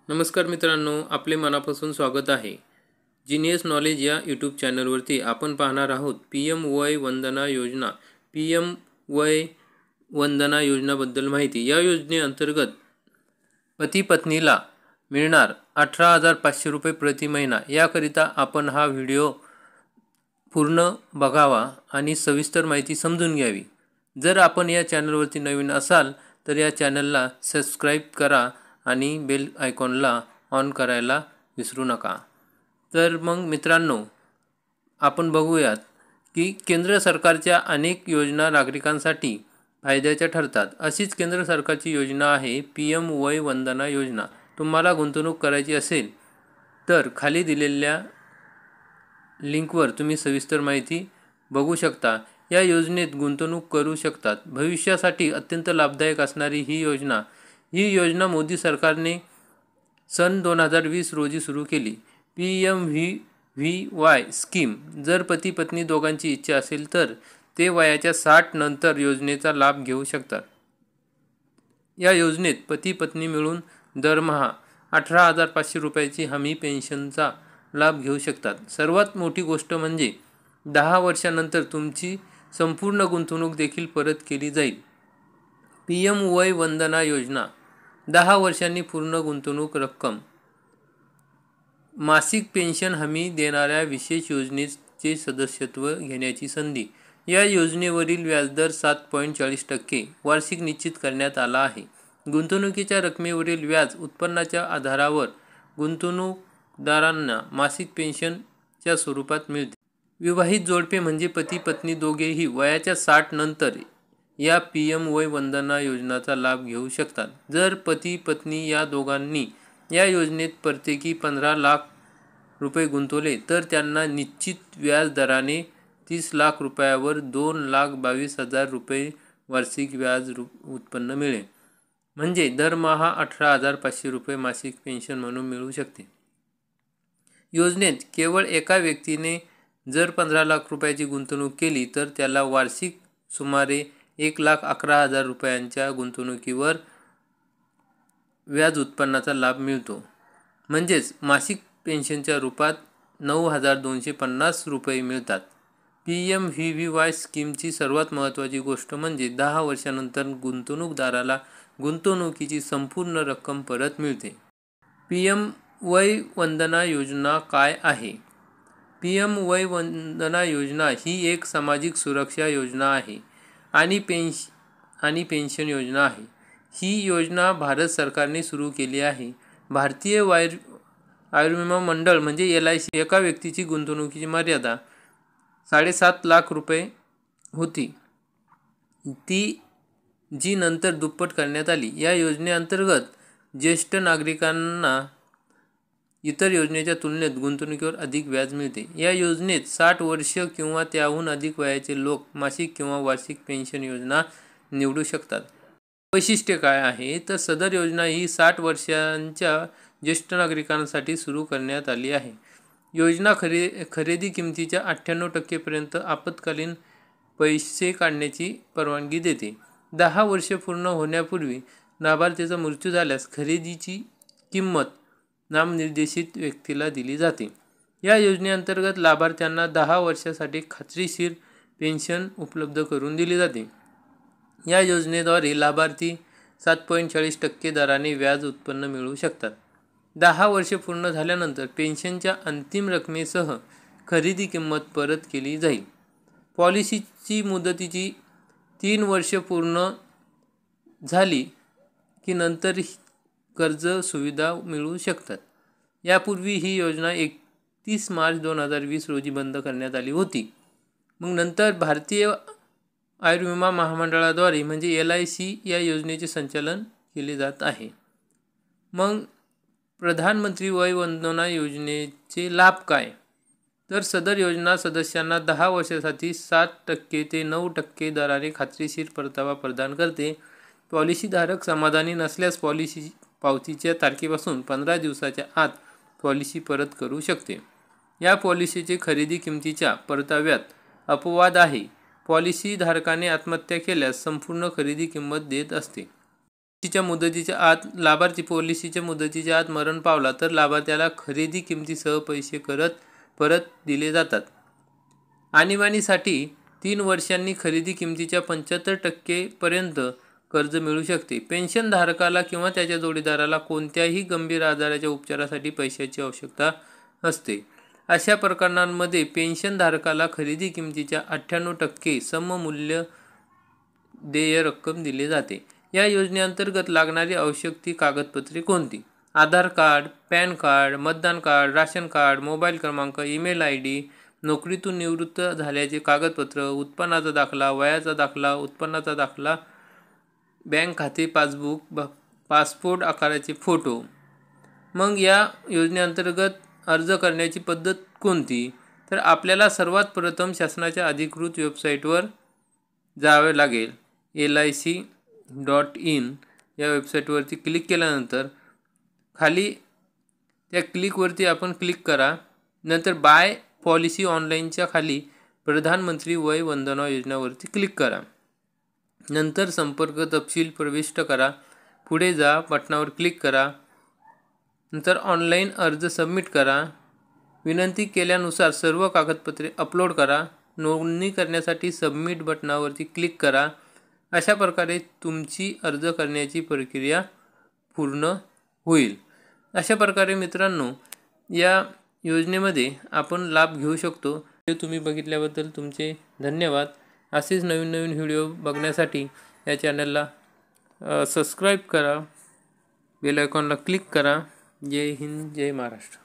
नमस्कार मित्रांनो, आपले मनापासून स्वागत आहे. जीनियस नॉलेज या यूट्यूब चॅनलवरती आपण पाहणार आहोत PM वय वंदना योजना. PM वय वंदना योजनाबद्दल माहिती. या योजनेअंतर्गत पती पत्नीला मिळणार 18,500 रुपये प्रति महिना. याकरिता आपण हा व्हिडिओ पूर्ण बघावा आणि सविस्तर माहिती समजून घ्यावी. जर आपण या चॅनलवरती नवीन असाल तर या चॅनलला सबस्क्राईब करा आणि बेल आयकॉनला ऑन करायला विसरू नका. तर मग मित्रांनो, आपण बघूयात की केंद्र सरकारच्या अनेक योजना नागरिकांसाठी फायद्याच्या ठरतात. अशीच केंद्र सरकारची योजना आहे PM वय वंदना योजना. तुम्हाला गुंतवणूक करायची असेल तर खाली दिलेल्या लिंकवर तुम्ही सविस्तर माहिती बघू शकता. या योजनेत गुंतवणूक करू शकतात. भविष्यासाठी अत्यंत लाभदायक असणारी ही योजना मोदी सरकारने सन 2020 रोजी सुरू केली. PMVY scheme. जर पती पत्नी दोघांची इच्छा असेल तर ते वयाच्या 60 नंतर योजनेचा लाभ घेऊ शकतात. या योजनेत पती पत्नी मिळून दरमहा 18,500 रुपयाची हमी पेन्शनचा लाभ घेऊ शकतात. सर्वात मोठी गोष्ट म्हणजे 10 वर्षानंतर तुमची संपूर्ण गुंतवणूक देखील परत केली जाईल. PM वय वंदना योजना. 10 वर्षांनी पूर्ण गुंतवणूक रक्कम. मासिक पेन्शन हमी देणाऱ्या विशेष योजनेचे सदस्यत्व घेण्याची संधी. या योजनेवरील व्याजदर 7.40% वार्षिक निश्चित करण्यात आला आहे. गुंतवणुकीच्या रकमेवरील व्याज उत्पन्नाच्या आधारावर गुंतवणूकदारांना मासिक पेन्शनच्या स्वरूपात मिळते. विवाहित जोडपे म्हणजे पती पत्नी दोघेही वयाच्या 60 नंतर या PM वय वंदना योजनेचा लाभ घेऊ शकतात. जर पती पत्नी या दोघांनी या योजनेत प्रत्येकी 15 लाख रुपये गुंतवले तर त्यांना निश्चित व्याज दराने 30 लाख रुपयावर 2,22,000 रुपये वार्षिक व्याज उत्पन्न मिळेल. म्हणजे दरमहा 18,500 रुपये मासिक पेन्शन म्हणून मिळू शकते. योजनेत केवळ एका व्यक्तीने जर 15 लाख रुपयाची गुंतवणूक केली तर त्याला वार्षिक सुमारे 1,11,000 रुपयांच्या गुंतवणुकीवर व्याज उत्पन्नाचा लाभ मिळतो. म्हणजेच मासिक पेन्शनच्या रूपात 9,250 रुपये मिळतात. PMVY स्कीमची सर्वात महत्त्वाची गोष्ट म्हणजे 10 वर्षानंतर गुंतवणूकदाराला गुंतवणुकीची संपूर्ण रक्कम परत मिळते. PM वय वंदना योजना काय आहे? PM वय वंदना योजना ही एक सामाजिक सुरक्षा योजना आहे आणि पेन्शन योजना आहे. ही योजना भारत सरकारने सुरू केली आहे. भारतीय आयुर्विमा मंडळ म्हणजे LIC. एका व्यक्तीची गुंतवणुकीची मर्यादा 7.5 लाख रुपये होती, जी नंतर दुप्पट करण्यात आली. या योजनेअंतर्गत ज्येष्ठ नागरिकांना इतर योजनेच्या तुलनेत गुंतवणुकीवर अधिक व्याज मिळते. या योजनेत 60 वर्ष किंवा त्याहून अधिक वयाचे लोक मासिक किंवा वार्षिक पेन्शन योजना निवडू शकतात. वैशिष्ट्य काय आहे तर सदर योजना ही 60 वर्षांच्या ज्येष्ठ नागरिकांसाठी सुरू करण्यात आली आहे. योजना खरेदी किमतीच्या 98% पर्यंत आपत्कालीन पैसे काढण्याची परवानगी देते. 10 वर्षे पूर्ण होण्यापूर्वी लाभार्थीचा मृत्यू झाल्यास खरेदीची किंमत नामनिर्देशित व्यक्तीला दिली जाते. या योजनेअंतर्गत लाभार्थ्यांना 10 वर्षासाठी खात्रीशीर पेन्शन उपलब्ध करून दिली जाते. या योजनेद्वारे लाभार्थी 7.40% दराने व्याज उत्पन्न मिळवू शकतात. 10 वर्षे पूर्ण झाल्यानंतर पेन्शनच्या अंतिम रकमेसह खरेदी किंमत परत केली जाईल. पॉलिसीची मुदतीची 3 वर्षे पूर्ण झाली की नंतर कर्ज सुविधा मिळू शकतात. यापूर्वी ही योजना 31 मार्च 2020 रोजी बंद करण्यात आली होती. मग नंतर भारतीय आयुर्विमा महामंडळाद्वारे म्हणजे LIC या योजनेचे संचालन केले जात आहे. मग प्रधानमंत्री वय वंदना योजनेचे लाभ काय? तर सदर योजना सदस्यांना 10 वर्षासाठी 7% ते 9% दराने खात्रीशीर परतावा प्रदान करते. पॉलिसीधारक समाधानी नसल्यास पॉलिसी पावतीच्या तारखेपासून 15 दिवसाच्या आत पॉलिसी परत करू शकते. या पॉलिसीचे खरेदी किमतीच्या परताव्यात अपवाद आहे. पॉलिसी धारकाने आत्महत्या केल्यास संपूर्ण खरेदी किंमत देत असते. मुदतीच्या आत लाभार्थी पॉलिसीच्या मुदतीच्या आत मरण पावला तर लाभार्थ्याला खरेदी किमतीसह पैसे परत दिले जातात. आणीबाणीसाठी 3 वर्षांनी खरेदी किमतीच्या 75% पर्यंत कर्ज मिळू शकते. पेन्शनधारकाला किंवा त्याच्या जोडीदाराला कोणत्याही गंभीर आजाराच्या उपचारासाठी पैशाची आवश्यकता असते. अशा प्रकरणांमध्ये पेन्शनधारकाला खरेदी किमतीच्या 98% सममूल्य देय रक्कम दिली जाते. या योजनेअंतर्गत लागणारी आवश्यक ती कागदपत्रे कोणती? आधार कार्ड, पॅन कार्ड, मतदान कार्ड, राशन कार्ड, मोबाईल क्रमांक, ईमेल ID, नोकरीतून निवृत्त झाल्याचे कागदपत्र, उत्पन्नाचा दाखला, वयाचा दाखला, उत्पन्नाचा दाखला, बँक खाते पासबुक, पासपोर्ट आकाराचे फोटो. मग या योजनेअंतर्गत अर्ज करण्याची पद्धत कोणती? तर आपल्याला सर्वात प्रथम शासनाच्या अधिकृत वेबसाईटवर जावे लागेल. lic.in या वेबसाईटवरती क्लिक केल्यानंतर खाली त्या क्लिकवरती आपण क्लिक करा. नंतर बाय पॉलिसी ऑनलाईनच्या खाली प्रधानमंत्री वय वंदना योजनावरती क्लिक करा. नंतर संपर्क तपशील प्रविष्ट करा. पुढे जा बटनावर क्लिक करा. नंतर ऑनलाईन अर्ज सबमिट करा. विनंती केल्यानुसार सर्व कागदपत्रे अपलोड करा. नोंदणी करण्यासाठी सबमिट बटनावरती क्लिक करा. अशा प्रकारे तुमची अर्ज करण्याची प्रक्रिया पूर्ण होईल. अशा प्रकारे मित्रांनो या योजनेमध्ये आपण लाभ घेऊ शकतो. तुम्ही बघितल्याबद्दल तुमचे धन्यवाद. असेच नवीन व्हिडिओ बघण्यासाठी या चॅनलला सबस्क्राईब करा. बेल आयकॉनला क्लिक करा. जय हिंद, जय महाराष्ट्र.